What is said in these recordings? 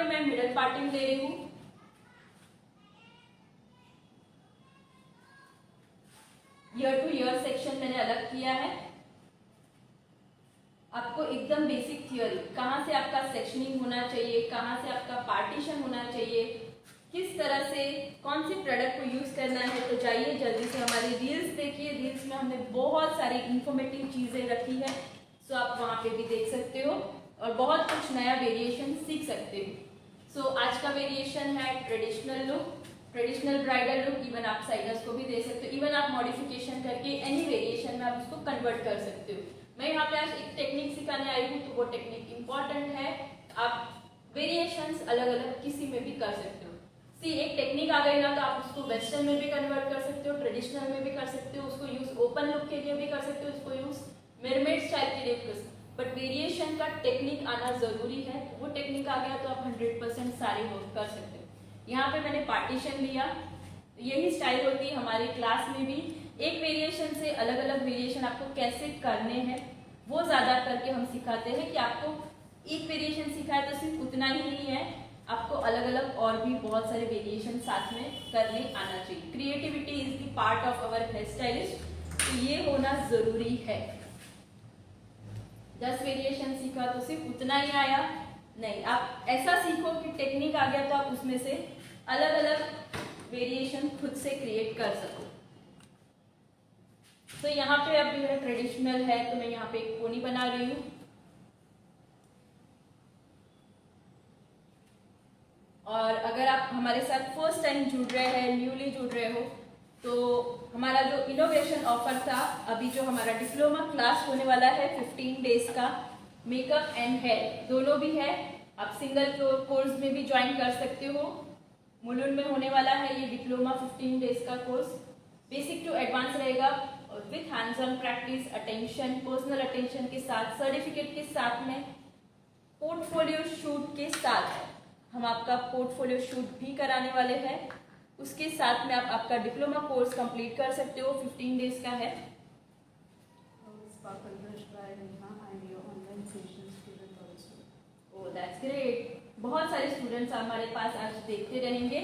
पे मैं middle parting ले रही हूँ। ईयर टू ईयर सेक्शन मैंने अलग किया है। आपको एकदम बेसिक थियोरी, कहाँ से आपका सेक्शनिंग होना चाहिए, कहाँ से आपका पार्टीशन होना चाहिए, किस तरह से कौन सी प्रोडक्ट को यूज करना है। तो जाइए जल्दी से हमारी रील्स देखिए। रील्स में हमने बहुत सारी इंफॉर्मेटिव चीजें रखी है, सो आप वहाँ पे भी देख सकते हो और बहुत कुछ नया वेरिएशन सीख सकते हो। सो आज का वेरिएशन है traditional look, traditional bridal look. Even आप साइडर्स को भी दे सकते हो, इवन आप मॉडिफिकेशन करके एनी वेरिएशन में आप उसको कन्वर्ट कर सकते हो। मैं यहाँ पे आज एक टेक्निक सिखाने आई हूँ, तो वो टेक्निक इंपॉर्टेंट है। आप वेरिएशंस अलग अलग किसी में भी कर सकते हो। एक टेक्निक आ गई ना, तो आप उसको वेस्टर्न में भी कन्वर्ट कर सकते हो, ट्रेडिशनल में भी कर सकते हो, उसको यूज ओपन लुक के लिए भी कर सकते हो, उसको यूज मेरमेड स्टाइल के लिए भी कर सकते हो। बट वेरिएशन का टेक्निक आना जरूरी है। वो टेक्निक आ गया तो आप 100% सारे वर्क कर सकते हो। यहाँ पे मैंने पार्टीशन लिया, यही स्टाइल होती है हमारी क्लास में भी। एक वेरिएशन से अलग अलग वेरिएशन आपको कैसे करने हैं वो ज्यादा करके हम सिखाते हैं कि आपको एक वेरिएशन सिखाए तो सिर्फ उतना ही नहीं है, आपको अलग अलग और भी बहुत सारे वेरिएशन साथ में करने आना चाहिए। Creativity is the part of our hair stylist, तो ये होना जरूरी है। 10 वेरिएशन सीखा तो सिर्फ उतना ही आया नहीं, आप ऐसा सीखो कि टेक्निक आ गया तो आप उसमें से अलग अलग वेरिएशन खुद से क्रिएट कर सको। तो यहाँ पे अभी मेरा ट्रेडिशनल है, तो मैं यहाँ पे एक पोनी बना रही हूँ। और अगर आप हमारे साथ फर्स्ट टाइम जुड़ रहे हैं, न्यूली जुड़ रहे हो, तो हमारा जो इनोवेशन ऑफर था, अभी जो हमारा डिप्लोमा क्लास होने वाला है 15 डेज का, मेकअप एंड हेयर दोनों भी है। आप सिंगल कोर्स में भी ज्वाइन कर सकते हो। मुलुंड में होने वाला है ये डिप्लोमा 15 डेज का कोर्स। बेसिक टू एडवांस रहेगा with hands on practice, attention, personal attention के साथ, सर्टिफिकेट के साथ में, पोर्टफोलियो शूट के साथ हम आपका पोर्टफोलियो शूट भी कराने वाले हैं। उसके साथ में आप आपका डिप्लोमा कोर्स कंप्लीट कर सकते हो, 15 डेज का है। ओह दैट्स ग्रेट, बहुत सारे स्टूडेंट्स हमारे पास आज देखते रहेंगे।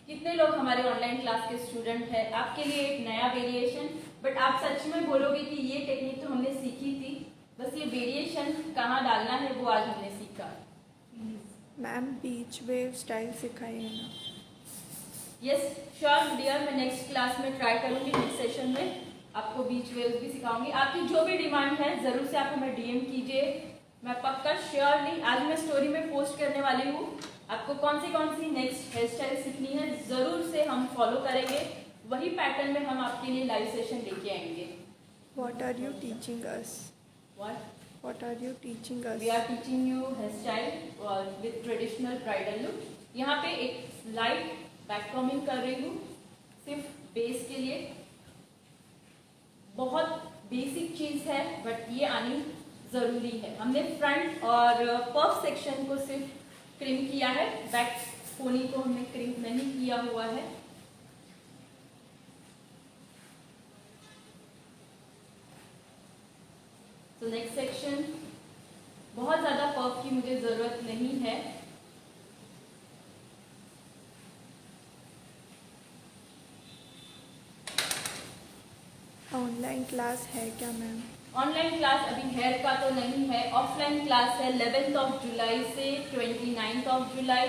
कितने लोग हमारे ऑनलाइन क्लास के स्टूडेंट हैं। आपके लिए एक नया वेरिएशन, बट आप सच में बोलोगे कि ये टेक्निक तो हमने सीखी थी, बस ये वेरिएशन कहाँ डालना है वो आज हमने सीखा। मैम बीच वेव स्टाइल सिखाइए ना। यस श्योर डियर, मैं नेक्स्ट क्लास में ट्राई करूंगी, नेक्स्ट सेशन में आपको बीच वेव्स भी सिखाऊंगी। आपकी जो भी डिमांड है जरूर से आप हमें डीएम कीजिए, मैं पक्का श्योरली आज मैं स्टोरी में पोस्ट करने वाली हूँ। आपको कौन सी नेक्स्ट हेयर स्टाइल सीखनी है जरूर से हम फॉलो करेंगे, वही पैटर्न में हम आपके लिए लाइव सेशन लेके आएंगे। What are you teaching us? What are you teaching us? We are teaching you hairstyle with traditional bridal look. यहाँ पे एक लाइट बैक कॉमिंग कर रही हूँ सिर्फ बेस के लिए। बहुत बेसिक चीज है बट ये आनी जरूरी है। हमने फ्रंट और पफ सेक्शन को सिर्फ क्रिम किया है, बैक पोनी को हमने क्रिम नहीं किया हुआ है। तो नेक्स्ट सेक्शन, बहुत ज्यादा पफ की मुझे जरूरत नहीं है। ऑनलाइन क्लास है क्या मैम? ऑनलाइन क्लास अभी हेयर का तो नहीं है, ऑफलाइन क्लास है 11 जुलाई से 29 जुलाई।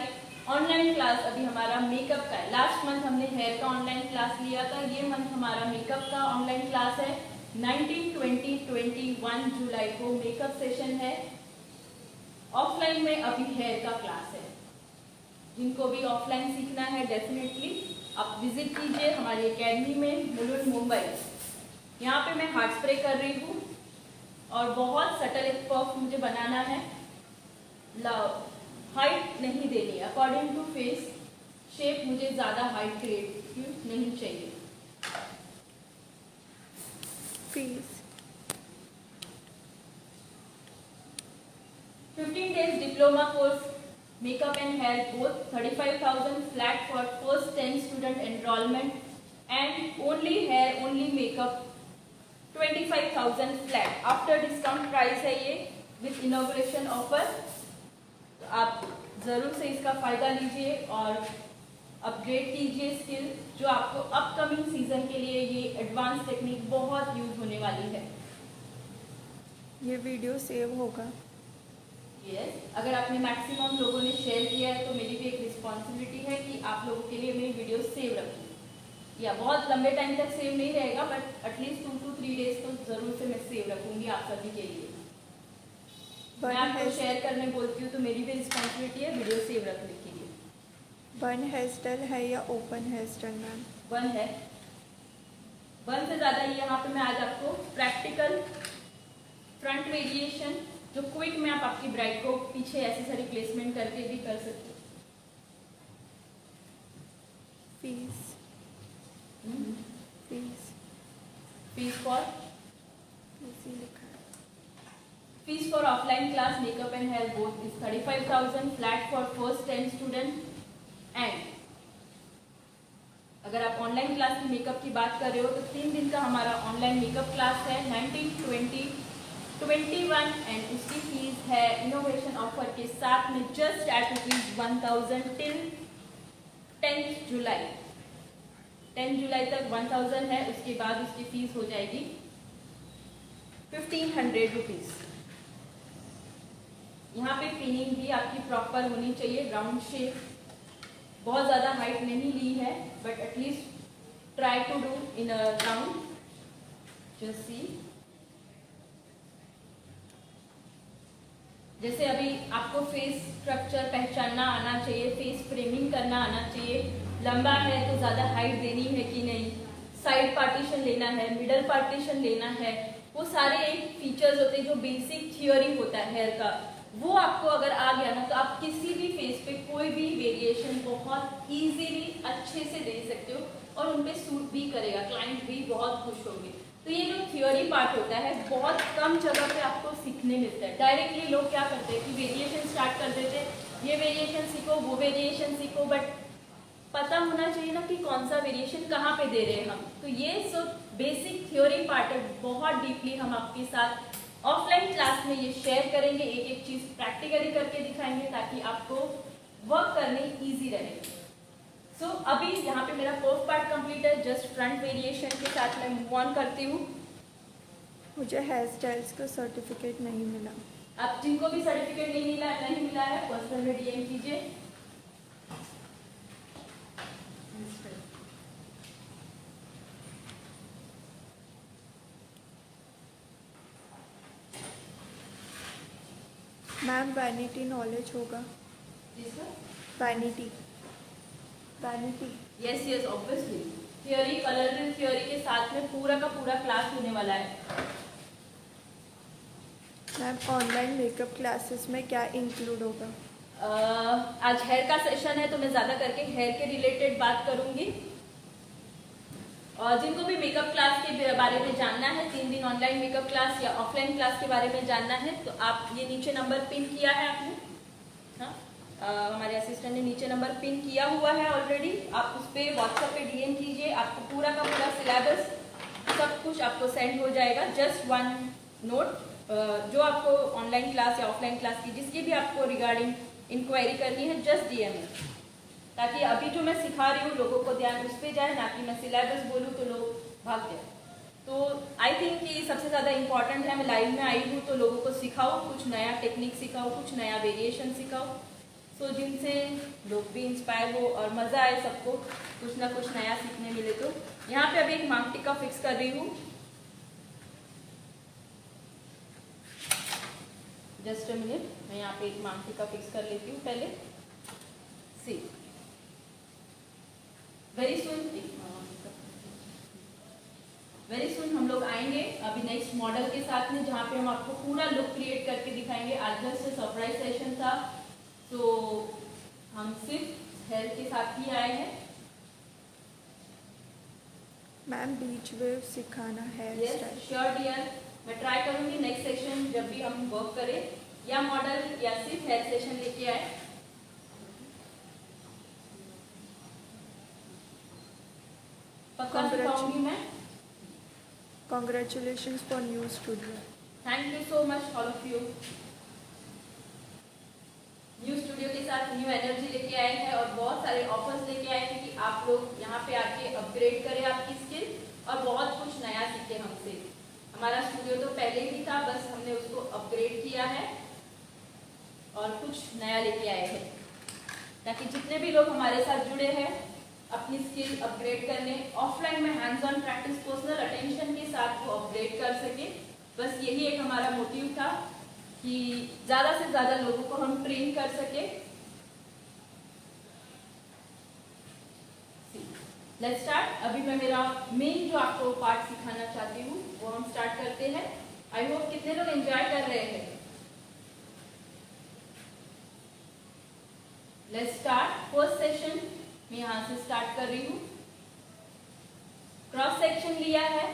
ऑनलाइन क्लास अभी हमारा मेकअप का है। लास्ट मंथ हमने हेयर का ऑनलाइन क्लास लिया था, ये मंथ हमारा मेकअप का ऑनलाइन क्लास है। 19, 20, 21 जुलाई को मेकअप सेशन है। ऑफलाइन में अभी हेयर का क्लास है। जिनको भी ऑफलाइन सीखना है डेफिनेटली आप विजिट कीजिए हमारी एकेडमी में, मुलुंड मुंबई। यहाँ पे मैं हार्ड स्प्रे कर रही हूँ और बहुत सटल एक पफ मुझे बनाना है। हाइट नहीं देनी, अकॉर्डिंग टू फेस शेप मुझे ज्यादा हाइट क्रिएट नहीं चाहिए। Fees 15 days diploma course makeup and hair both 35,000 flat for first 10 student enrollment and only hair only makeup 25,000 flat after discount price है ये विथ इनॉग्रेशन ऑफर। तो आप ज़रूर से इसका फ़ायदा लीजिए और अपग्रेड कीजिए स्किल, जो आपको अपकमिंग सीज़न के लिए ये एडवांस टेक्निक बहुत यूज होने वाली है। ये वीडियो सेव होगा? यस, अगर आपने मैक्सिमम लोगों ने शेयर किया है तो मेरी भी एक रिस्पॉन्सिबिलिटी है कि आप लोगों के लिए मेरी वीडियो सेव रखूँ। या बहुत लंबे टाइम तक सेव नहीं रहेगा, बट एटलीस्ट 2 to 3 डेज तो ज़रूर से मैं सेव रखूँगी आप सभी के लिए। मैं आपको शेयर करने बोलती हूँ तो मेरी भी रिस्पॉन्सिबिलिटी है वीडियो सेव रखने के लिए। बन हेयर स्टाइल है या ओपन हेयर स्टाइल मैम? बन है। बन से ज़्यादा यहाँ पे मैं आज आपको प्रैक्टिकल फ्रंट वेरिएशन, जो क्विक में आप आपकी ब्राइड को पीछे एक्सेसरी प्लेसमेंट करके भी कर सकते हो। फीस फीस फीस फॉर इसी लिखा है। Fees for offline class makeup and hair both is 35,000 flat for first 10 student. And अगर आप ऑनलाइन क्लास की मेकअप की बात कर रहे हो तो 3 दिन का हमारा ऑनलाइन मेकअप क्लास है 19, 20, 21 एंड उसकी फीस है इनोवेशन ऑफर के साथ में जस्ट एट ₹1,000 टिल 10 जुलाई। 10 जुलाई तक 1,000 है, उसके बाद उसकी फीस हो जाएगी 1,500 रुपीज़। यहाँ पे पिनिंग भी आपकी प्रॉपर होनी चाहिए, राउंड शेप, बहुत ज़्यादा हाइट नहीं ली है, but at least try to do in a round. Just see, जैसे अभी आपको फेस स्ट्रक्चर पहचानना आना चाहिए, फेस फ्रेमिंग करना आना चाहिए, लंबा है तो ज़्यादा हाइट देनी है कि नहीं, साइड पार्टीशन लेना है, मिडल पार्टीशन लेना है, वो सारे एक फीचर्स होते हैं जो बेसिक थियोरी होता है हेयर का, वो आपको अगर आ गया ना तो आप किसी भी फेस पे कोई भी वेरिएशन बहुत इजीली अच्छे से दे सकते हो और उन पे सूट भी करेगा, क्लाइंट भी बहुत खुश होंगे। तो ये जो थियोरी पार्ट होता है बहुत कम जगह पे आपको सीखने मिलता है। डायरेक्टली लोग क्या करते हैं कि वेरिएशन स्टार्ट कर देते हैं, ये वेरिएशन सीखो, वो वेरिएशन सीखो, बट पता होना चाहिए ना कि कौन सा वेरिएशन कहाँ पे दे रहे हैं हम। तो ये सब बेसिक थ्योरी पार्ट है, बहुत डीपली हम आपके साथ ऑफलाइन क्लास में ये शेयर करेंगे, एक एक चीज प्रैक्टिकली करके दिखाएंगे ताकि आपको वर्क करने इजी रहे। सो अभी यहाँ पे मेरा फर्स्ट पार्ट कंप्लीट है, जस्ट फ्रंट वेरिएशन के साथ मैं मूव ऑन करती हूँ। मुझे हेयर स्टाइल्स का सर्टिफिकेट नहीं मिला। आप जिनको भी सर्टिफिकेट नहीं मिला है पर्सनल में डीएम कीजिए। मैम वैनिटी नॉलेज होगा? Vanity yes obviously, theory, colour theory के साथ में पूरा का पूरा क्लास होने वाला है। मैम ऑनलाइन मेकअप क्लासेस में क्या इंक्लूड होगा? आज हेयर का सेशन है तो मैं ज़्यादा करके हेयर के रिलेटेड बात करूंगी। और जिनको भी मेकअप क्लास के बारे में जानना है, 3 दिन ऑनलाइन मेकअप क्लास या ऑफलाइन क्लास के बारे में जानना है, तो आप ये नीचे नंबर पिन किया है आपने, हाँ, हमारे असिस्टेंट ने नीचे नंबर पिन किया हुआ है ऑलरेडी, आप उस पर व्हाट्सएप पे डीएम कीजिए, आपको पूरा का पूरा सिलेबस सब कुछ आपको सेंड हो जाएगा। जस्ट 1 नोट, जो आपको ऑनलाइन क्लास या ऑफलाइन क्लास की जिसकी भी आपको रिगार्डिंग इंक्वायरी करनी है, जस्ट डीएम है, ताकि अभी जो मैं सिखा रही हूँ लोगों को ध्यान उस पर जाए, ना कि मैं सिलेबस बोलूँ तो लोग भाग जाए। तो आई थिंक कि सबसे ज़्यादा इंपॉर्टेंट है, मैं लाइव में आई हूँ तो लोगों को सिखाओ, कुछ नया टेक्निक सिखाओ, कुछ नया वेरिएशन सिखाओ, सो जिनसे लोग भी इंस्पायर हो और मज़ा आए, सबको कुछ ना कुछ नया सीखने मिले। तो यहाँ पे अभी एक मांग टिक्का फिक्स कर रही हूँ, जस्ट अ मिनट, मैं यहाँ पे एक मांग टिक्का फिक्स कर लेती हूँ पहले। सी वेरी सुन हम लोग आएंगे अभी नेक्स्ट मॉडल के साथ में, जहाँ पे हम आपको पूरा लुक क्रिएट करके दिखाएंगे। आज जस्ट सरप्राइज सेशन था, तो हम सिर्फ हेयर के साथ ही आए हैं। मैम बीच वेव सिखाना है? यस श्योर डियर, मैं ट्राई करूंगी नेक्स्ट सेशन जब भी हम वर्क करें, या मॉडल या सिर्फ हेयर सेशन लेके आए। पक्का सिखाऊंगी मैं। Congratulations for new studio. Thank you so much all of you. New studio के साथ न्यू एनर्जी लेके आए हैं और बहुत सारे ऑफर्स लेके आए हैं कि आप लोग यहाँ पे आके अपग्रेड करें आपकी स्किल और बहुत कुछ नया सीखें हमसे। हमारा स्टूडियो तो पहले ही था, बस हमने उसको अपग्रेड किया है और कुछ नया लेके आए हैं ताकि जितने भी लोग हमारे साथ जुड़े हैं अपनी स्किल अपग्रेड करने, ऑफलाइन में hands on practice personal attention के साथ वो अपग्रेड कर सके। बस यही एक हमारा मोटिव था कि ज़्यादा से ज़्यादा लोगों को हम ट्रेन कर सके। Let's start. अभी मैं मेरा मेन जो आपको पार्ट सिखाना चाहती हूँ वो हम स्टार्ट करते हैं। आई होप कितने लोग एंजॉय कर रहे हैं। Let's start. फर्स्ट सेशन मैं यहाँ से स्टार्ट कर रही हूँ। क्रॉस सेक्शन लिया है,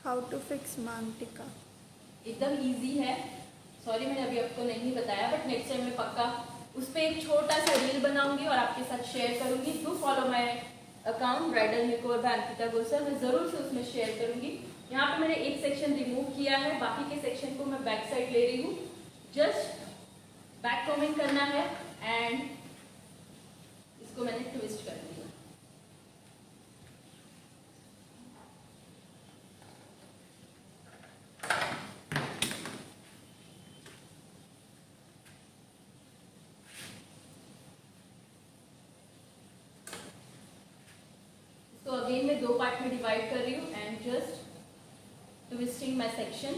हाउ टू फिक्स मांग टिका। एकदम इजी है। सॉरी मैंने अभी आपको नहीं बताया, बट नेक्स्ट टाइम मैं पक्का उस पर एक छोटा सा रील बनाऊंगी और आपके साथ शेयर करूंगी। Do follow my account bridal makeover by Ankita Gosal, मैं जरूर से उसमें शेयर करूंगी। यहाँ पे मैंने एक सेक्शन रिमूव किया है, बाकी के सेक्शन को मैं बैक साइड ले रही हूँ। जस्ट बैक कॉमिंग करना है एंड इसको मैंने ट्विस्ट कर दिया। तो अगेन मैं दो पार्ट में डिवाइड कर रही हूँ and just twisting my section.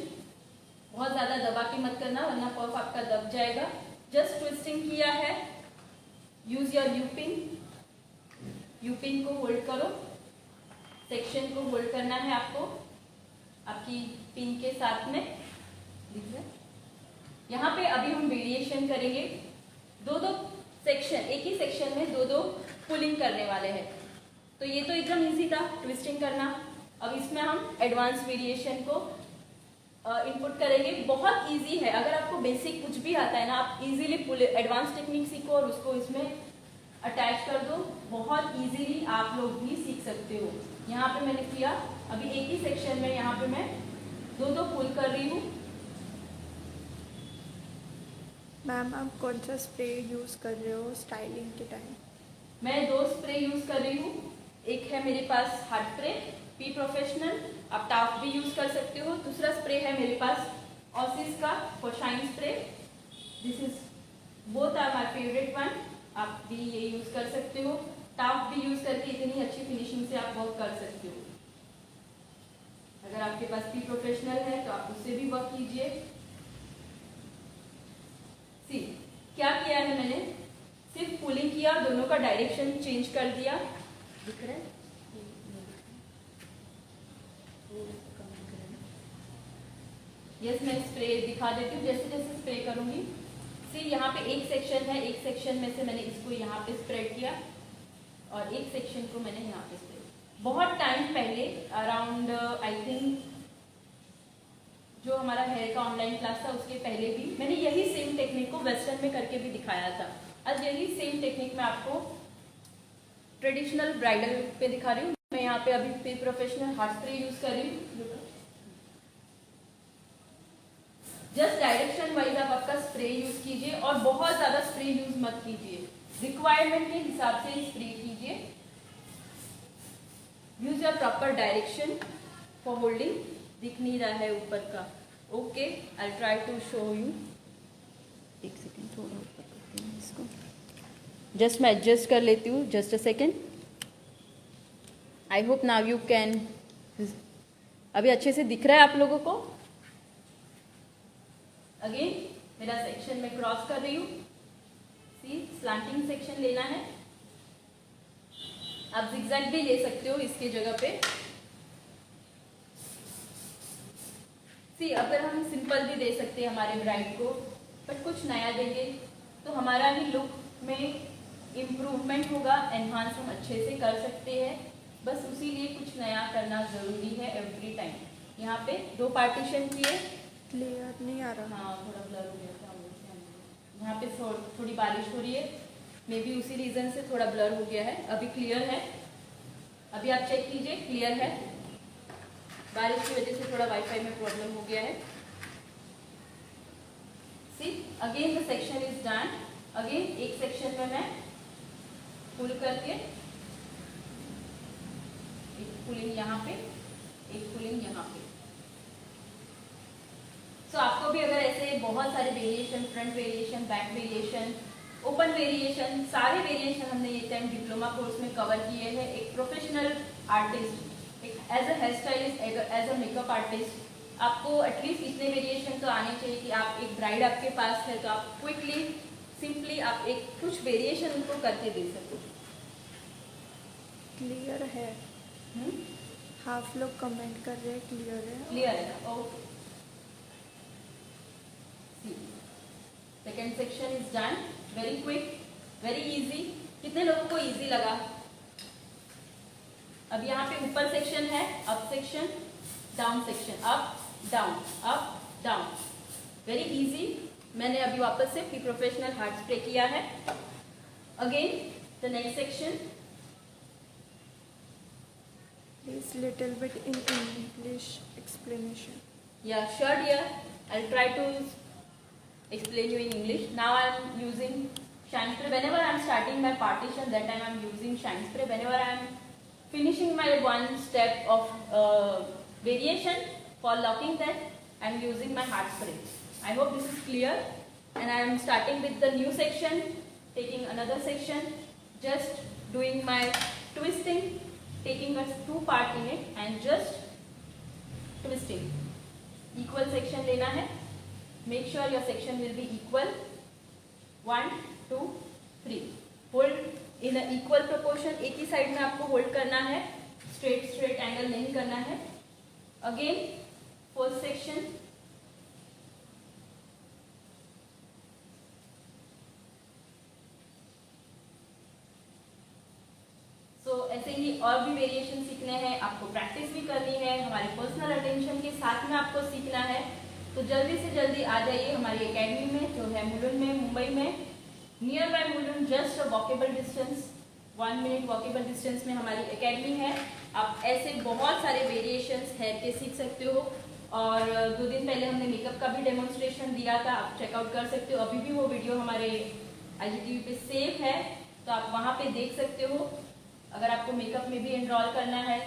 बहुत ज़्यादा दबा के मत करना वरना पफ आपका दब जाएगा। जस्ट ट्विस्टिंग किया है। यूज योर यूपिन, यूपिन को होल्ड करो, सेक्शन को होल्ड करना है आपको आपकी पिन के साथ में। दिख रहा है? यहाँ पे अभी हम वेरिएशन करेंगे। दो सेक्शन, एक ही सेक्शन में दो पुलिंग करने वाले हैं। तो ये तो एकदम इजी था ट्विस्टिंग करना। अब इसमें हम एडवांस वेरिएशन को इनपुट करेंगे। बहुत इजी है, अगर आपको बेसिक कुछ भी आता है ना, आप इजीली एडवांस टेक्निक सीखो और उसको इसमें अटैच कर दो। बहुत इजीली आप लोग भी सीख सकते हो। यहाँ पे मैंने किया, अभी एक ही सेक्शन में यहाँ पे मैं दो पुल कर रही हूँ। मैम आप कौन सा स्प्रे यूज़ कर रहे हो स्टाइलिंग के टाइम? मैं दो स्प्रे यूज कर रही हूँ। एक है मेरे पास हार्ड स्प्रे पी प्रोफेशनल, आप टाफ भी यूज कर सकते हो। दूसरा स्प्रे है मेरे पास ऑसिस का for shine spray. This is both are my favourite one. आप भी ये यूज कर सकते हो। टाफ भी यूज करके इतनी अच्छी फिनिशिंग से आप वर्क कर सकते हो। अगर आपके पास पी प्रोफेशनल है तो आप उससे भी वर्क कीजिए। सी क्या किया है मैंने, सिर्फ पुलिंग किया, दोनों का डायरेक्शन चेंज कर दिया। दिख रहा है? यस, मैं स्प्रे दिखा देती हूँ। जैसे जैसे स्प्रे करूंगी, सी यहाँ पे एक सेक्शन है, एक सेक्शन में से मैंने इसको यहाँ पे स्प्रेड किया और एक सेक्शन को मैंने यहाँ पे स्प्रेड। बहुत टाइम पहले, अराउंड आई थिंक जो हमारा हेयर का ऑनलाइन क्लास था उसके पहले भी मैंने यही सेम टेक्निक को वेस्टर्न में करके भी दिखाया था। आज यही सेम टेक्निक मैं आपको ट्रेडिशनल ब्राइडल पे दिखा रही हूँ। मैं यहाँ पे अभी P professional hard spray use कर रही हूँ। जस्ट डायरेक्शन वाइज आप आपका स्प्रे यूज कीजिए और बहुत ज्यादा स्प्रे यूज मत कीजिए। रिक्वायरमेंट के हिसाब से स्प्रे कीजिए। Use your proper direction for holding. दिख नहीं रहा है ऊपर का। Okay, I try to show you. एक सेकेंड, थोड़ा ऊपर करती हूँ इसको। जस्ट मैं एडजस्ट कर लेती हूँ। Just a second. I hope now you can. अभी अच्छे से दिख रहा है आप लोगों को? अगेन मेरा सेक्शन में क्रॉस कर रही हूँ। सी, स्लैंटिंग सेक्शन लेना है। आप जिगजैग भी ले सकते हो इसके जगह पे। सी, अगर हम सिंपल भी दे सकते हैं हमारे ब्राइड को, बट कुछ नया देंगे तो हमारा ही लुक में इम्प्रूवमेंट होगा, एनहांस हम अच्छे से कर सकते हैं। बस उसी लिए कुछ नया करना ज़रूरी है एवरी टाइम। यहाँ पे दो पार्टीशन किए। क्लियर नहीं आ रहा। हाँ, थोड़ा ब्लर हो गया था। यहाँ पे थोड़ी बारिश हो रही है, मे बी उसी रीज़न से थोड़ा ब्लर हो गया है। अभी क्लियर है? अभी आप चेक कीजिए, क्लियर है। बारिश की वजह से थोड़ा वाईफाई में प्रॉब्लम हो गया है। Again the section is done. Again एक सेक्शन में मैं पुल करके, एक पुलिंग यहाँ पे, एक पुलिंग यहाँ पे। सो आपको भी अगर ऐसे बहुत सारे variation, front variation, back variation, open variation, सारे वेरिएशन हमने ये टाइम डिप्लोमा कोर्स में कवर किए हैं। एक प्रोफेशनल आर्टिस्ट, एक as a hair stylist, as a makeup artist, आपको एटलीस्ट इतने वेरिएशन तो आने चाहिए कि आप एक ब्राइड आपके पास है तो आप क्विकली, सिंपली आप एक कुछ वेरिएशन उनको करके दे सको। क्लियर है? हाफ लोग कमेंट कर रहे हैं क्लियर है। क्लियर है, okay. Second section is done, very quick, very easy. कितने लोगों को इजी लगा? अब यहाँ पे ऊपर सेक्शन है, up section, down section, up down, up down, very easy. मैंने अभी वापस से प्री प्रोफेशनल हार्ड स्प्रे किया है। Again the next section, please little bit in English explanation. Yeah, sure dear. I'll try to explain you in English. Now I'm using shine spray. Whenever I'm starting my partition, that time I'm using shine spray. Whenever I'm finishing my one step of variation for locking that, I'm using my hard spray. I hope this is clear. And I'm starting with the new section, taking another section, just doing my twisting, taking a two part in it and just twisting. Equal section लेना है. Make sure your section will be equal. 1, 2, 3. Hold in a equal proportion. एक ही side में आपको hold करना है. Straight angle नहीं करना है. Again, fourth section. तो ऐसे ही और भी वेरिएशन सीखने हैं, आपको प्रैक्टिस भी करनी है, हमारे पर्सनल अटेंशन के साथ में आपको सीखना है। तो जल्दी से जल्दी आ जाइए हमारी एकेडमी में, जो है मुलुंड में, मुंबई में, near by Mulund, just a walkable distance, 1 minute walkable distance में हमारी एकेडमी है। आप ऐसे बहुत सारे वेरिएशंस हेयर के सीख सकते हो। और 2 दिन पहले हमने मेकअप का भी डेमोन्स्ट्रेशन दिया था, आप चेकआउट कर सकते हो। अभी भी वो वीडियो हमारे IGTV पे सेव है, तो आप वहाँ पे देख सकते हो। अगर आपको मेकअप में भी एनरोल करना है,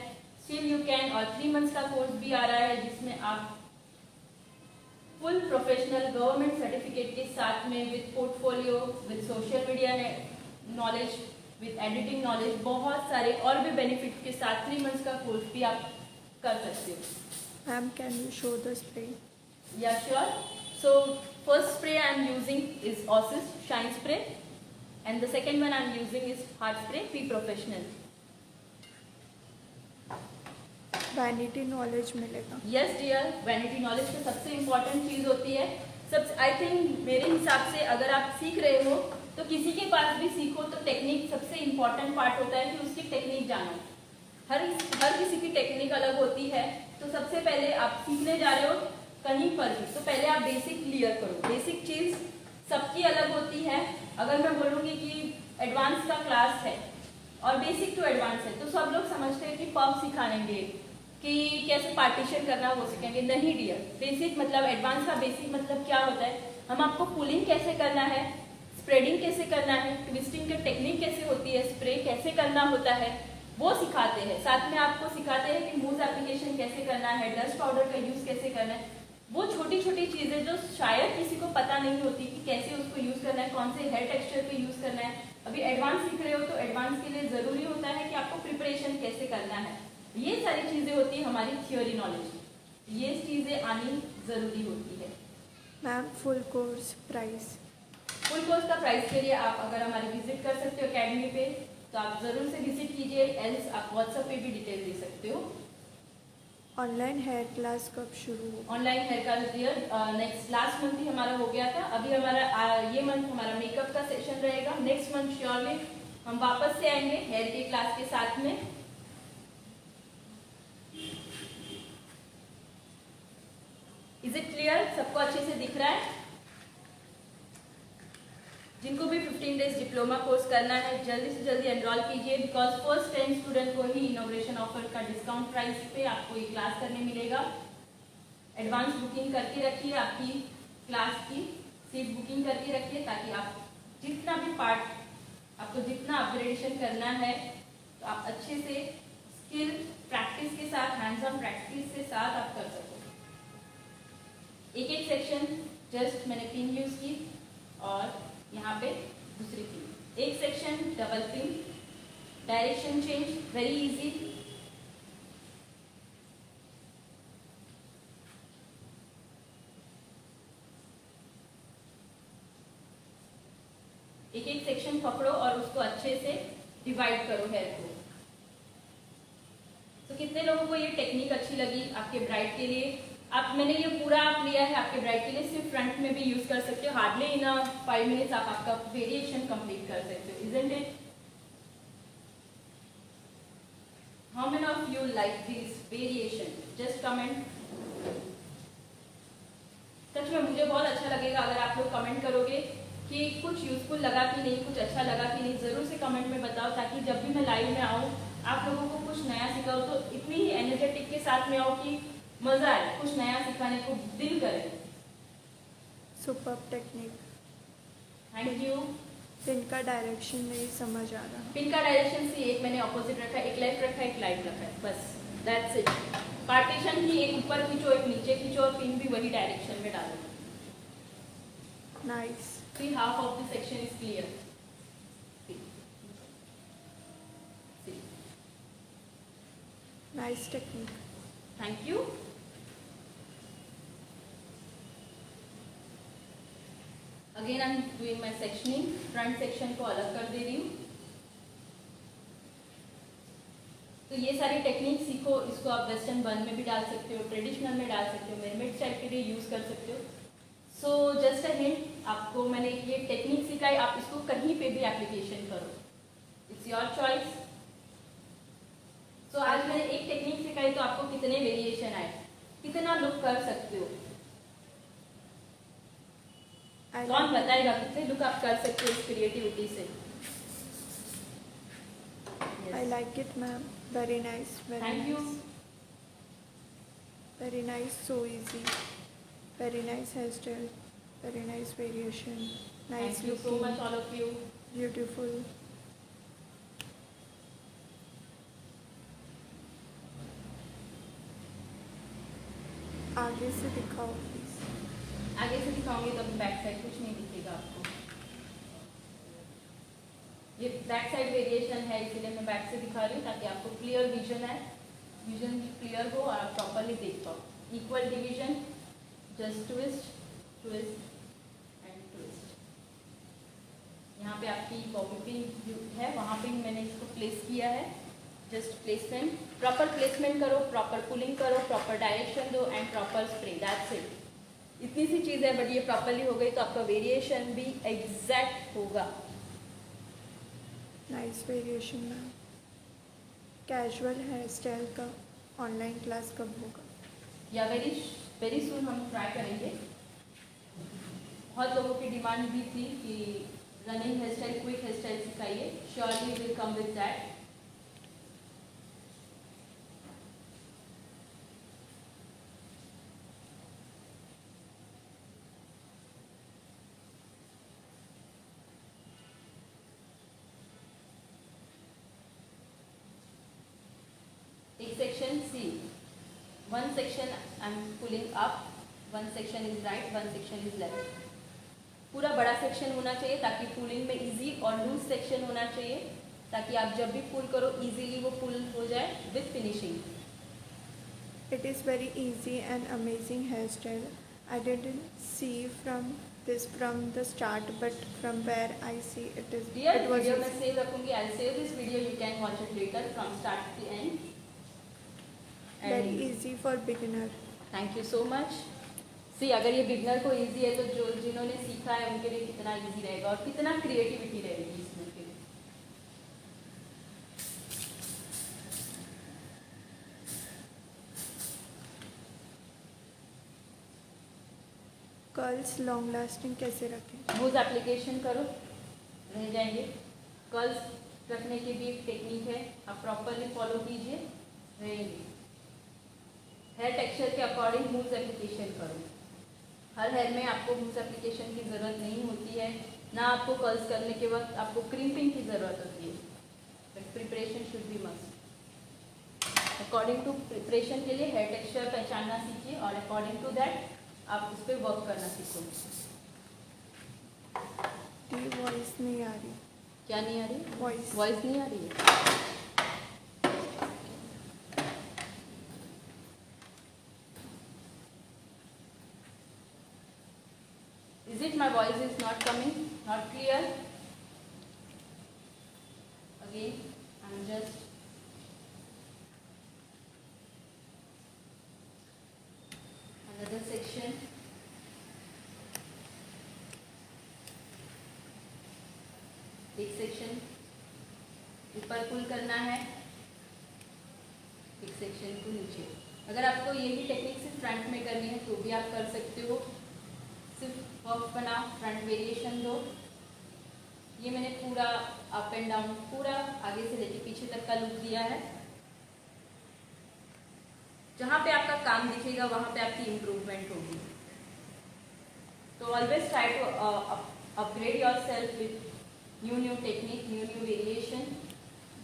स्टिल यू कैन। और 3 मंथ्स का कोर्स भी आ रहा है, जिसमें आप फुल प्रोफेशनल गवर्नमेंट सर्टिफिकेट के साथ में with portfolio, with social media knowledge, with editing knowledge, बहुत सारे और भी बेनिफिट के साथ 3 मंथ्स का कोर्स भी आप कर सकते हो। Ma'am can you show the spray? Yeah sure. So first spray I am using is Osis shine spray and the second one I am using is hard spray P Professional. Vanity knowledge मिलेगा? Yes dear, vanity knowledge तो सबसे important चीज़ होती है। सब I think मेरे हिसाब से अगर आप सीख रहे हो तो किसी के पास भी सीखो तो टेक्निक सबसे इम्पोर्टेंट पार्ट होता है कि उसकी टेक्निक जानो। हर किसी की टेक्निक अलग होती है। तो सबसे पहले आप सीखने जा रहे हो कहीं पर भी, तो पहले आप बेसिक क्लियर करो। बेसिक चीज़ सबकी अलग होती है। अगर मैं बोलूँगी कि एडवांस का क्लास है और बेसिक टू एडवांस है, तो सब लोग समझते हैं कि पफ सिखाएंगे, कि कैसे पार्टीशन करना वो सिखाएंगे। नहीं डियर, बेसिक मतलब एडवांस का बेसिक मतलब क्या होता है, हम आपको पुलिंग कैसे करना है, स्प्रेडिंग कैसे करना है, ट्विस्टिंग की टेक्निक कैसे होती है, स्प्रे कैसे करना होता है, वो सिखाते हैं। साथ में आपको सिखाते हैं कि मूव एप्लीकेशन कैसे करना है, डस्ट पाउडर का यूज़ कैसे करना है। वो छोटी छोटी चीज़ें जो शायद किसी को पता नहीं होती कि कैसे उसको यूज़ करना है, कौन से हेयर टेक्सचर पे यूज़ करना है। अभी एडवांस सीख रहे हो तो एडवांस के लिए ज़रूरी होता है कि आपको प्रिपरेशन कैसे करना है। ये सारी चीज़ें होती है हमारी थियोरी नॉलेज, ये चीज़ें आनी ज़रूरी होती है। Ma'am full course price? Full course का प्राइस के लिए आप अगर हमारे विजिट कर सकते हो अकेडमी पे, तो आप ज़रूर से विजिट कीजिए, एल्स आप व्हाट्सएप पे भी डिटेल दे सकते हो। ऑनलाइन हेयर क्लास कब शुरू हो? Online hair class next last month ही हमारा हो गया था। अभी हमारा ये मंथ हमारा मेकअप का सेशन रहेगा। नेक्स्ट मंथ श्योरली हम वापस से आएंगे हेयर की क्लास के साथ में। Is it clear? सबको अच्छे से दिख रहा है? जिनको भी 15 डेज डिप्लोमा कोर्स करना है जल्दी से जल्दी एनरोल कीजिए, बिकॉज फर्स्ट 10 स्टूडेंट को ही इनोग्रेशन ऑफर का डिस्काउंट प्राइस पे आपको ये क्लास करने मिलेगा। एडवांस बुकिंग करके रखिए आपकी क्लास की। सीट बुकिंग करके रखिए ताकि आप जितना भी पार्ट आपको जितना अपग्रेडेशन करना है तो आप अच्छे से स्किल प्रैक्टिस के साथ हैंड्स ऑन प्रैक्टिस के साथ आप कर सको। एक एक सेक्शन जस्ट मैंने पिन यूज की और यहाँ पे दूसरी पिन, एक section double pin, direction change very easy. एक एक सेक्शन पकड़ो और उसको अच्छे से डिवाइड करो हेयर को। तो कितने लोगों को ये टेक्निक अच्छी लगी आपके ब्राइड के लिए? आप मैंने ये पूरा आप लिया है आपके ब्राइड के लिए, सिर्फ फ्रंट में भी यूज कर सकते हो। हार्डली इन 5 मिनट्स आप आपका वेरिएशन कंप्लीट कर सकते हो, isn't it? How many of you like this variation? Just comment. सच में मुझे बहुत अच्छा लगेगा अगर आप लोग कमेंट करोगे कि कुछ यूजफुल लगा कि नहीं, कुछ अच्छा लगा कि नहीं। जरूर से कमेंट में बताओ ताकि जब भी मैं लाइव में आऊँ आप लोगों को कुछ नया सिखाओ तो इतनी ही एनर्जेटिक के साथ में आओ कि मजा आए, कुछ नया सिखाने को दिल करे। Superb technique. Thank you. Pin का डायरेक्शन नहीं समझ आ रहा। पिन का डायरेक्शन से एक मैंने ऑपोजिट रखा है, एक लेफ्ट रखा है, एक राइट रखा है, बस दैट्स इट। पार्टीशन ही एक ऊपर खींचो एक नीचे खींचो और पिन भी वही डायरेक्शन में डालो। Nice. See, half of the section is clear. See. See. Nice technique. Thank you. Again, I'm doing my sectioning. Front section को अलग कर दे रही हूँ। तो ये सारी टेक्निक सीखो, इसको आप वेस्टर्न बन में भी डाल सकते हो, ट्रेडिशनल में डाल सकते हो, मेरमेड स्टाइल के लिए यूज कर सकते हो। सो जस्ट अ हिंट, आपको मैंने ये टेक्निक सिखाई, आप इसको कहीं पे भी एप्लीकेशन करो, इट्स योर चॉइस। सो आज मैंने एक टेक्निक सिखाई तो आपको कितने वेरिएशन आए, कितना लुक कर सकते हो, कौन बताएगा कितने लुक आप कर सकते हो इस क्रिएटिविटी से? I like it, ma'am. Very nice. Very Thank you. Very nice. So easy. Very nice hairstyle. Very nice variation. Nice Thank you so looking. much all of you. Beautiful. आगे से दिखाओ please. आगे से दिखाऊंगी तो back side कुछ नहीं दिखेगा आपको। ये बैक साइड वेरिएशन है इसलिए मैं बैक से दिखा रही हूँ ताकि आपको क्लियर विजन है, विजन क्लियर हो और आप प्रॉपरली देख पाओ। Equal division, just twist twist and twist. यहाँ पे आपकी बॉबी पिन है, वहाँ पे मैंने इसको प्लेस किया है। जस्ट प्लेसमेंट, प्रॉपर प्लेसमेंट करो, प्रॉपर पुलिंग करो, प्रॉपर डायरेक्शन दो and proper spray, that's it. इतनी सी चीज़ है बट ये प्रॉपरली हो गई तो आपका वेरिएशन भी एग्जैक्ट होगा। Nice variation ma'am. Casual hair style का ऑनलाइन क्लास कब होगा? या वेरी सून हम ट्राई करेंगे। बहुत लोगों की डिमांड भी थी कि running hair style, quick hair style सिखाइए। Surely will come with that. एक section C, one section I am pulling up, one section is right, one section is left. पूरा बड़ा सेक्शन होना चाहिए ताकि पुलिंग में इजी, और लूज सेक्शन होना चाहिए ताकि आप जब भी पुल करो इजीली वो पुल हो जाए with finishing. It is very easy and amazing hairstyle. I didn't see from the start, but from where I see it is. Dear It was video मैं easy. सेव रखूंगी, I save this video, you can watch it later from start to end. Very easy for beginner. Thank you so much. See, अगर ये beginner को easy है तो जो जिन्होंने सीखा है उनके लिए कितना इजी रहेगा और कितना क्रिएटिविटी रहेगी इसमें के लिए। कर्ल्स लॉन्ग लास्टिंग कैसे रखें? बूज एप्लीकेशन करो, रह जाएंगे। कर्ल्स रखने की भी एक टेक्निक है, आप प्रॉपरली फॉलो कीजिए, रहेंगे। हेयर टेक्सचर के अकॉर्डिंग मूव्स एप्लीकेशन करो। हर हेयर में आपको मूस एप्लीकेशन की ज़रूरत नहीं होती है, ना आपको कर्ल्स करने के वक्त आपको क्रिम्पिंग की ज़रूरत होती है, but preparation should be must. According to preparation के लिए हेयर टेक्सचर पहचानना सीखिए और अकॉर्डिंग टू दैट आप उस पर वर्क करना सीखो। दी वॉइस नहीं आ रही। क्या नहीं आ रही? वॉइस वॉइस नहीं आ रही है। Is it my voice is not coming? Not clear? Again, I'm just another section. एक सेक्शन ऊपर पुल करना है, एक सेक्शन को नीचे। अगर आपको यही टेक्निक सिर्फ फ्रंट में करनी है तो भी आप कर सकते हो। सिर्फ पफ बनाओ, फ्रंट वेरिएशन दो। ये मैंने पूरा अप एंड डाउन पूरा आगे से लेके पीछे तक का लुक दिया है। जहाँ पे आपका काम दिखेगा वहाँ पे आपकी इम्प्रूवमेंट होगी। तो always try to upgrade yourself with new technique, new variation.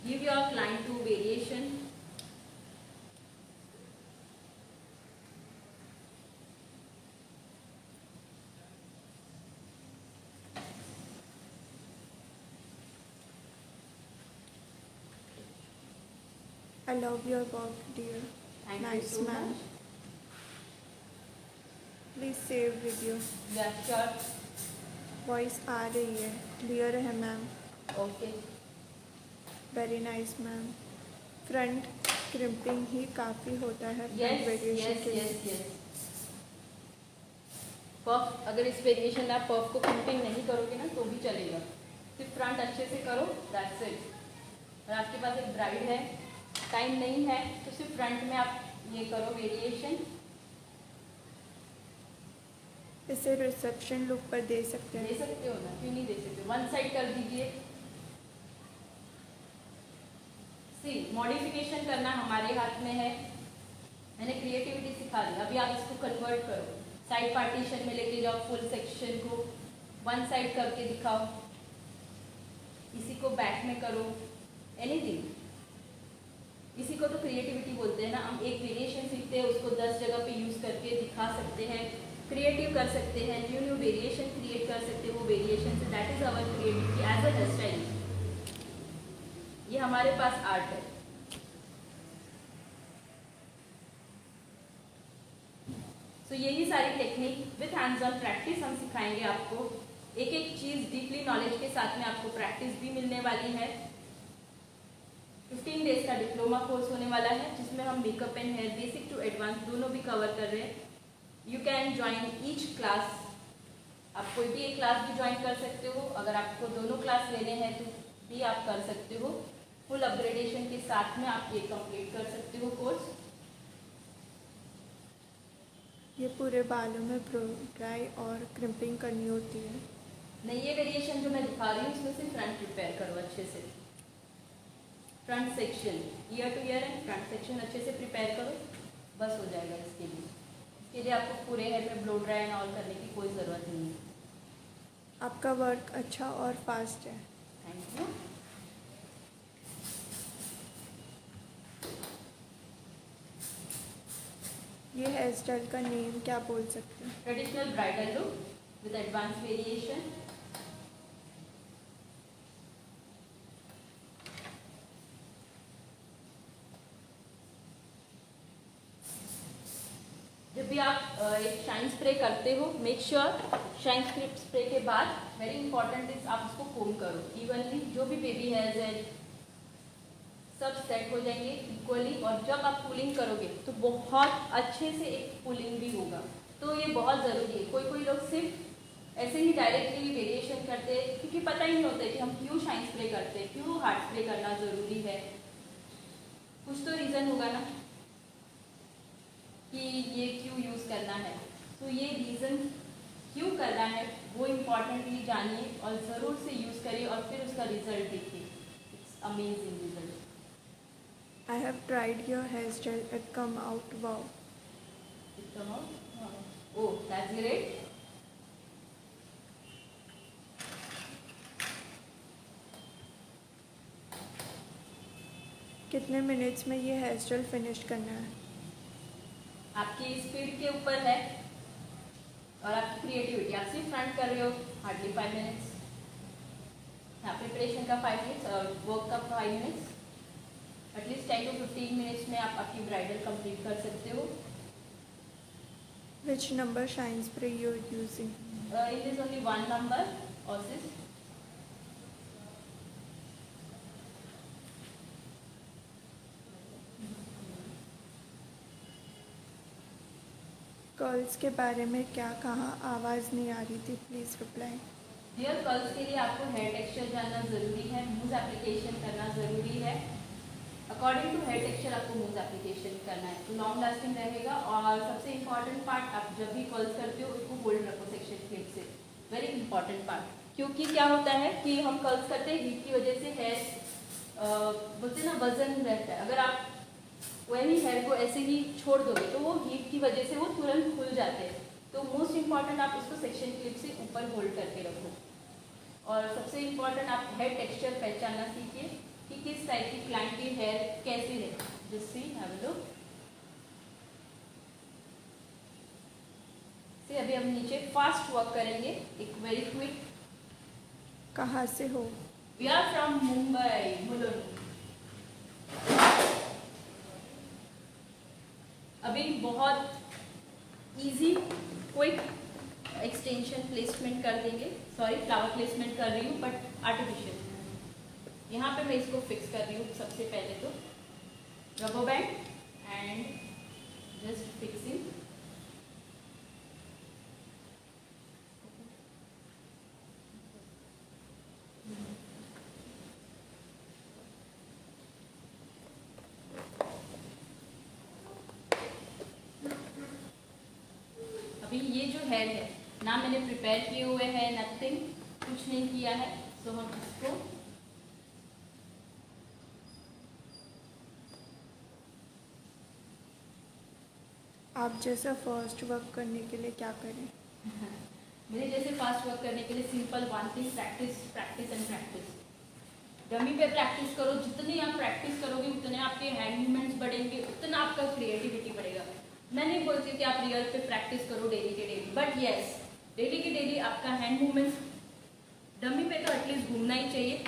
Give your client to variation. I love your work, dear. Thank Nice, you so ma'am. much. Please save video. Yeah, sure. Voice आ रही है, clear है ma'am. Okay. Very nice ma'am. Front crimping ही काफ़ी होता है Yes, variation yes, के लिए। yes, yes. पफ, अगर इस वेरिएशन में आप पफ को क्रिम्पिंग नहीं करोगे ना तो भी चलेगा। सिर्फ फ्रंट अच्छे से करो, दैट्स इट। और आपके पास एक ब्राइड है, टाइम नहीं है, तो सिर्फ फ्रंट में आप ये करो वेरिएशन। इसे रिसेप्शन लुक पर दे सकते दे हैं। सकते हो ना, क्यों नहीं दे सकते? वन साइड कर दीजिए। सी मॉडिफिकेशन करना हमारे हाथ में है। मैंने क्रिएटिविटी सिखा दी, अभी आप इसको कन्वर्ट करो। साइड पार्टीशन में लेके जाओ, फुल सेक्शन को वन साइड करके दिखाओ, इसी को बैक में करो, एनीथिंग। इसी को तो क्रिएटिविटी बोलते हैं ना। हम एक वेरिएशन सीखते हैं, उसको 10 जगह पे यूज करके दिखा सकते हैं, क्रिएटिव कर सकते हैं, न्यू वेरिएशन क्रिएट कर सकते हैं वो वेरिएशन से। That is our creativity as a hair style. ये हमारे पास आर्ट है। सो यही सारी technique with hands on practice हम सिखाएंगे आपको। एक एक चीज डीपली नॉलेज के साथ में आपको प्रैक्टिस भी मिलने वाली है। 15 डेज का डिप्लोमा कोर्स होने वाला है जिसमें हम makeup and hair basic to advance दोनों भी कवर कर रहे हैं। You can join each class. आप कोई भी एक क्लास भी ज्वाइन कर सकते हो। अगर आपको दोनों क्लास लेने हैं तो भी आप कर सकते हो। फुल अपग्रेडेशन के साथ में आप ये कंप्लीट कर सकते हो कोर्स। ये पूरे बालों में ब्रो ड्राई और क्रिम्पिंग करनी होती है। नहीं, ये वेरिएशन जो मैं दिखा रही हूँ इसमें से फ्रंट प्रिपेयर करो अच्छे से। Front section year two year and front section अच्छे से प्रिपेयर करो, बस हो जाएगा। इसके लिए आपको पूरे हेयर में ब्लो ड्राई एंड ऑल करने की कोई ज़रूरत नहीं है। आपका वर्क अच्छा और फास्ट है। Thank you. ये हेयर स्टाइल का नेम क्या बोल सकते हैं? Traditional bridal look with advance variation. जब भी आप एक शाइन स्प्रे करते हो, मेक श्योर शाइन स्प्रे के बाद वेरी इंपॉर्टेंट इज आप उसको कोम करो इवनली। जो भी बेबी हेयर्स है सब सेट हो जाएंगे इक्वली। और जब आप पुलिंग करोगे तो बहुत अच्छे से एक पुलिंग भी होगा। तो ये बहुत ज़रूरी है। कोई कोई लोग सिर्फ ऐसे ही डायरेक्टली वेरिएशन करते हैं क्योंकि पता ही नहीं होता है कि हम क्यों शाइन स्प्रे करते हैं, क्यों हार्ड स्प्रे करना ज़रूरी है। कुछ तो रीज़न होगा ना कि ये क्यों यूज़ करना है। तो ये रीज़न क्यों करना है वो इम्पॉर्टेंटली जानिए और ज़रूर से यूज़ करिए और फिर उसका रिजल्ट देखिए। It's amazing result. I have tried your hairstyle. It come out wow. It come out? Oh, that's great. कितने मिनट्स में ये हेयर स्टाइल फिनिश करना है? आपकी स्पीड के ऊपर है और आपकी क्रिएटिविटी। आप सिर्फ फ्रंट कर रहे हो, हार्डली 5 मिनट्स। हाँ, प्रिपरेशन का 5 मिनट्स और वर्क का 5 मिनट्स। एटलीस्ट 10 to 15 मिनट्स में आप आपकी ब्राइडल कंप्लीट कर सकते हो। Which number shine spray you're using? It is only one number, Osis. Curls के बारे में क्या कहा? आवाज़ नहीं आ रही थी, प्लीज़ रिप्लाई। हेयर कर्ल्स के लिए आपको हेयर टेक्सचर जानना ज़रूरी है, मूव एप्लीकेशन करना ज़रूरी है। अकॉर्डिंग टू हेयर टेक्सचर आपको मूव एप्लीकेशन करना है तो लॉन्ग लास्टिंग रहेगा। और सबसे इम्पॉर्टेंट पार्ट, आप जब भी कर्ल्स करते हो उसको होल्ड रखो सेक्शन क्लिप से, वेरी इंपॉर्टेंट पार्ट। क्योंकि क्या होता है कि हम कर्ल्स करते हैं, हीट की वजह से हेयर बोलते ना वजन रहता है। अगर आप वही हेयर को ऐसे ही छोड़ दोगे तो वो हीट की वजह से वो तुरंत खुल जाते हैं। तो मोस्ट इम्पॉर्टेंट आप उसको सेक्शन क्लिप से ऊपर होल्ड करके रखो। और सबसे इम्पॉर्टेंट आप हेयर टेक्सचर पहचानना सीखिए कि किस टाइप की क्लाइंट की हेयर कैसी है। जिससे हैव अ लुक। से अभी हम नीचे फास्ट वर्क करेंगे, एक वेरी क्विक। कहाँ से हो? We are from Mumbai, Mulund. अभी बहुत इजी क्विक एक्सटेंशन प्लेसमेंट कर देंगे। सॉरी, फ्लावर प्लेसमेंट कर रही हूँ बट आर्टिफिशियल। यहाँ पे मैं इसको फिक्स कर रही हूँ। सबसे पहले तो rubber band and just fixing. अभी ये जो हेयर है ना, मैंने प्रिपेयर किए हुए हैं, नथिंग, कुछ नहीं किया है। तो हम इसको आप जैसा फर्स्ट वर्क करने के लिए क्या करें? मेरे जैसे फास्ट वर्क करने के लिए simple one thing, practice practice and practice. Dummy पे प्रैक्टिस करो। जितनी आप प्रैक्टिस करोगे उतने आपके हैंड मूवमेंट्स बढ़ेंगे, उतना आपका क्रिएटिविटी बढ़ेगा। मैं नहीं बोलती कि आप रियल पे प्रैक्टिस करो डेली के डेली, बट येस, डेली के डेली आपका हैंड मूवमेंट्स डमी पे तो एटलीस्ट घूमना ही चाहिए।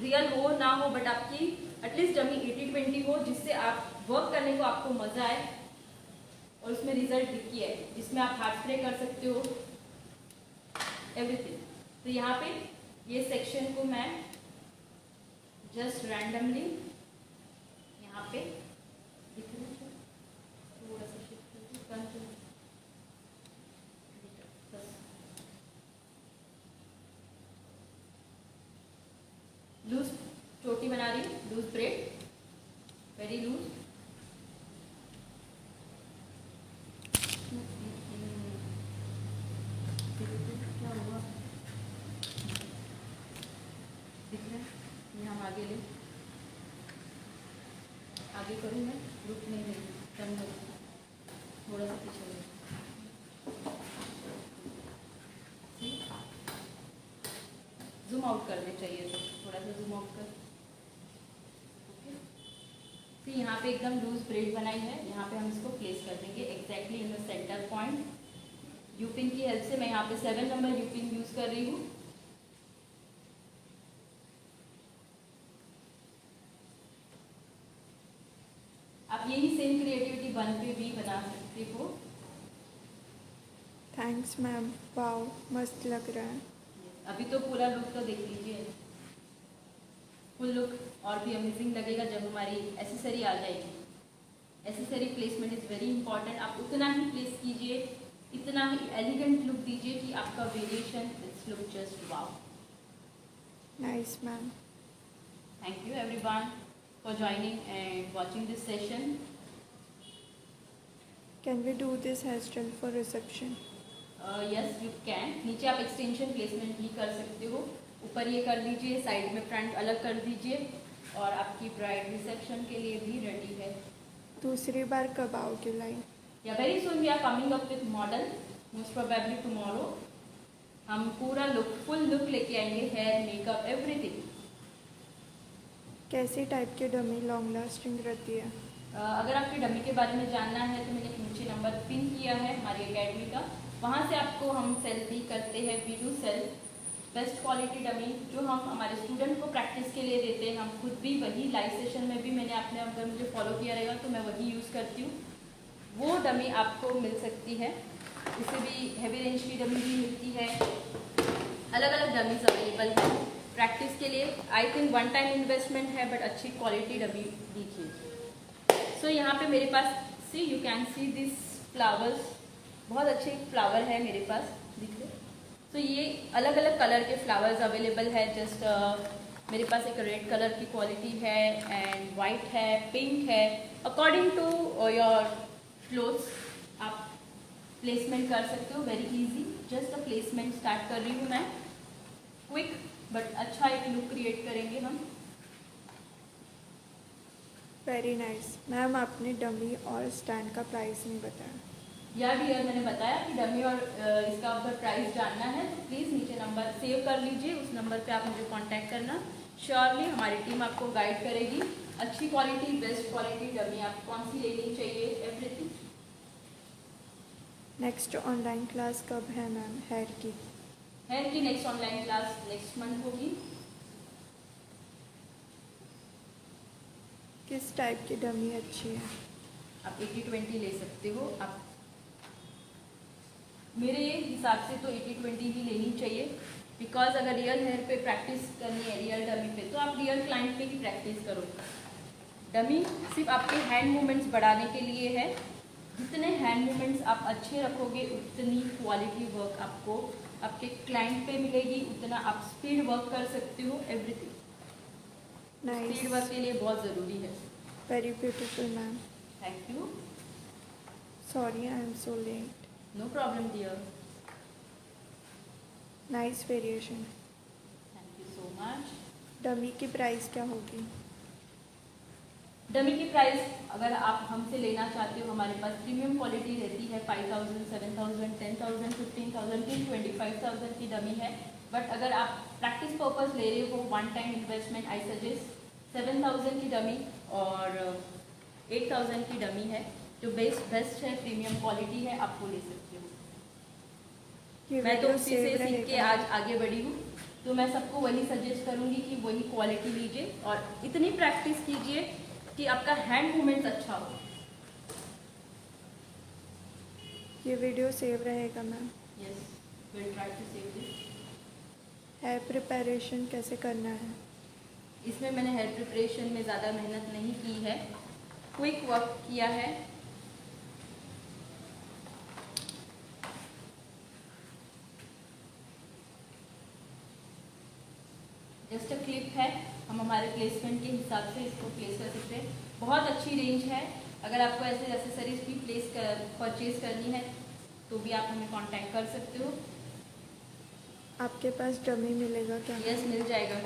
रियल हो ना हो बट आपकी एटलीस्ट डमी 80-20 हो, जिससे आप वर्क करने को आपको मजा आए और उसमें रिजल्ट दिखी है, जिसमें आप हाथ स्प्रे कर सकते हो, एवरीथिंग। तो यहाँ पे ये सेक्शन को मैं जस्ट रैंडमली यहाँ पे दिख रहा है, थोड़ा सा शिफ्ट करके बस लूज चोटी बना रही हूँ, लूज ब्रेड, वेरी लूज। क्या हुआ? दिख रहा है? ये हम आगे ले, आगे करूँ मैं, रुक नहीं रही, कम करूँ, थोड़ा सा पीछे ले। जूम आउट करने चाहिए, तो थोड़ा सा जूम आउट कर। ओके, यहाँ पे एकदम लूज ब्रेड बनाई है, यहाँ पे हम इसको प्लेस कर देंगे exactly in the center point. U pin की हेल्प से मैं यहाँ पे 7 नंबर यूपिन यूज कर रही हूँ। आप यही सेम क्रिएटिविटी 1 पे भी बना सकते हो। थैंक्स मैम, वाओ मस्त लग रहा है। अभी तो पूरा लुक तो देख लीजिए, फुल लुक और भी अमेजिंग लगेगा जब हमारी एसेसरी आ जाएगी। Accessory placement is very important. आप उतना ही प्लेस कीजिए, इतना ही एलिगेंट लुक दीजिए कि आपका variation it's look just wow. Nice ma'am. Thank you everyone for joining and watching this session. Can we do this hair style for reception? Yes, you can. नीचे आप extension placement भी कर सकते हो। ऊपर ये कर दीजिए, साइड में फ्रंट अलग कर दीजिए और आपकी ब्राइड रिसेप्शन के लिए भी रेडी है। दूसरी बार कब आओगे लाइन? या very soon we are coming up with model, most probably tomorrow हम पूरा लुक, फुल लुक लेके आएंगे, हेयर, मेकअप, एवरीथिंग। कैसी टाइप की डमी लॉन्ग लास्टिंग रहती है? अगर आपके डमी के बारे में जानना है तो मैंने नीचे नंबर पिन किया है हमारी एकेडमी का, वहाँ से आपको हम सेल भी करते हैं। We do sale best quality dummy जो हम हमारे स्टूडेंट को प्रैक्टिस के लिए देते हैं। हम खुद भी वही लाइव सेशन में भी मैंने आपने अगर मुझे फॉलो किया रहेगा तो मैं वही यूज़ करती हूँ। वो डमी आपको मिल सकती है, इससे भी हैवी रेंज की डमी भी मिलती है। अलग अलग डमीज अवेलेबल है प्रैक्टिस के लिए। I think one time investment है बट अच्छी क्वालिटी डमी दीजिए। सो यहाँ पे मेरे पास see you can see this flowers, बहुत अच्छे फ्लावर है मेरे पास, देखिए। तो ये अलग अलग कलर के फ्लावर्स अवेलेबल है। जस्ट मेरे पास एक रेड कलर की क्वालिटी है एंड वाइट है, पिंक है। अकॉर्डिंग टू योर क्लोथ्स आप प्लेसमेंट कर सकते हो, very easy. Just a placement start कर रही हूँ मैं, क्विक बट अच्छा एक लुक क्रिएट करेंगे हम। Very nice. मैम आपने डमी और स्टैंड का प्राइस नहीं बताया। या डियर मैंने बताया कि डमी और इसका अगर प्राइस जानना है तो प्लीज़ नीचे नंबर सेव कर लीजिए, उस नंबर पे आप मुझे कांटेक्ट करना। श्योरली हमारी टीम आपको गाइड करेगी। अच्छी क्वालिटी, बेस्ट क्वालिटी डमी आप कौन सी लेनी चाहिए, एवरीथिंग। नेक्स्ट ऑनलाइन क्लास कब है मैम हेयर की? हेयर की next online class next month होगी। किस टाइप की डमी अच्छी है? आप 80-20 ले सकते हो। आप मेरे हिसाब से तो 80-20 ही लेनी चाहिए, बिकॉज अगर रियल हेयर पे प्रैक्टिस करनी है, रियल डमी पे, तो आप रियल क्लाइंट पे ही प्रैक्टिस करो। डमी सिर्फ आपके हैंड मूवमेंट्स बढ़ाने के लिए है। जितने हैंड मूवमेंट्स आप अच्छे रखोगे उतनी क्वालिटी वर्क आपको आपके क्लाइंट पे मिलेगी, उतना आप स्पीड वर्क कर सकते हो, एवरीथिंग। नाइस, स्पीड वर्क के लिए बहुत ज़रूरी है। Very beautiful ma'am. Thank you. Sorry I am so late. No problem dear. Nice variation. Thank you so much. Dummy की प्राइस क्या होगी? डमी की प्राइस अगर आप हमसे लेना चाहते हो, हमारे पास प्रीमियम क्वालिटी रहती है। 5000, 7000, 10,000, 15,000 की 25,000 की डमी है। बट अगर आप प्रैक्टिस पर्पस ले रहे हो, one time investment, I suggest 7,000 की डमी और 8,000 की डमी है जो बेस्ट है, प्रीमियम क्वालिटी है, आपको ले सकते हो। मैं तो उसी से सीख के आज आगे बढ़ी हूँ, तो मैं सबको वही सजेस्ट करूँगी कि वही क्वालिटी लीजिए और इतनी प्रैक्टिस कीजिए कि आपका हैंड मूवमेंट अच्छा हो। ये वीडियो सेव रहेगा ma'am? Yes, will try to save this. Hair preparation कैसे करना है? इसमें मैंने हेयर प्रिपरेशन में ज़्यादा मेहनत नहीं की है, क्विक वर्क किया है। जस्ट अ क्लिप है, हम हमारे प्लेसमेंट के हिसाब से इसको प्लेस कर सकते हैं। बहुत अच्छी रेंज है। अगर आपको ऐसे एसेसरीज भी परचेज करनी है तो भी आप हमें कांटेक्ट कर सकते हो। आपके पास डमी मिलेगा क्या? यस, मिल जाएगा,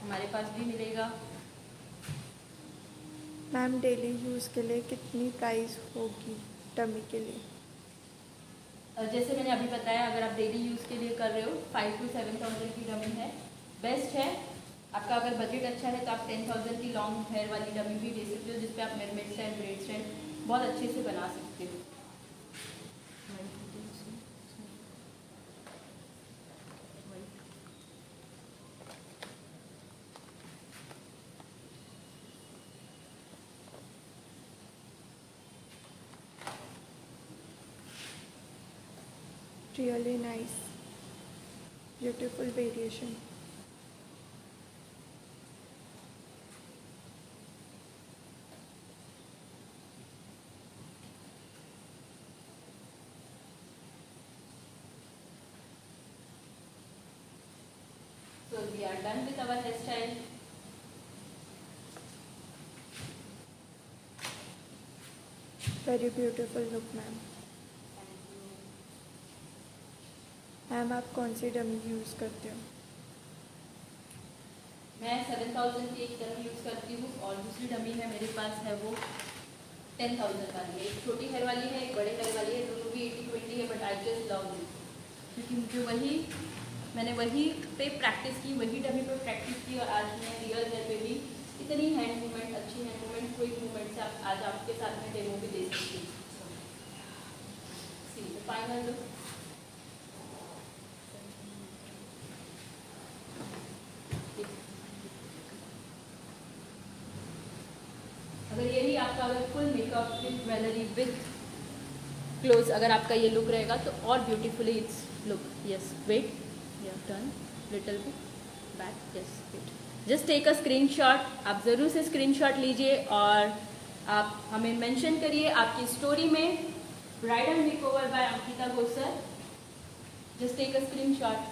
हमारे पास भी मिलेगा। मैम डेली यूज़ के लिए कितनी प्राइस होगी डमी के लिए? जैसे मैंने अभी बताया, अगर आप डेली यूज़ के लिए कर रहे हो 5 to 7,000 की डमी है, बेस्ट है। आपका अगर बजट अच्छा है तो आप 10,000 की लॉन्ग हेयर वाली डमी भी ले सकते हो, जिसपे आप मेरमेड स्टाइल, ब्रेड स्टाइल बहुत अच्छे से बना सकते हो। Really nice, beautiful variation. So we are done with our hairstyle. Very beautiful look ma'am. Ma'am आप कौन सी डमी यूज़ करते हो? मैं 7,000 की एक डमी यूज़ करती हूँ और दूसरी डमी है मेरे पास है वो 10,000 वाली है, एक छोटी हेयर वाली है, एक बड़े हेयर वाली है, दोनों भी 80-20 है, but I just love this क्योंकि मुझे मैंने वही पे प्रैक्टिस की, वही डमी पे प्रैक्टिस की और आज मैं रियल हेयर पे भी इतनी हैंड मूवमेंट, अच्छी हैंड मूवमेंट, क्विक मूवमेंट से आज आपके साथ में डेमो भी दे सकती हूँ। See the final look. अगर यही आपका full makeup with jewellery with close अगर आपका ये लुक रहेगा तो और beautifully it's look. Yes wait, या turn little bit back, yes wait, just take a screenshot. आप ज़रूर से स्क्रीनशॉट लीजिए और आप हमें मेंशन करिए आपकी स्टोरी में bridal makeover by Ankita Gosar. Just take a screenshot.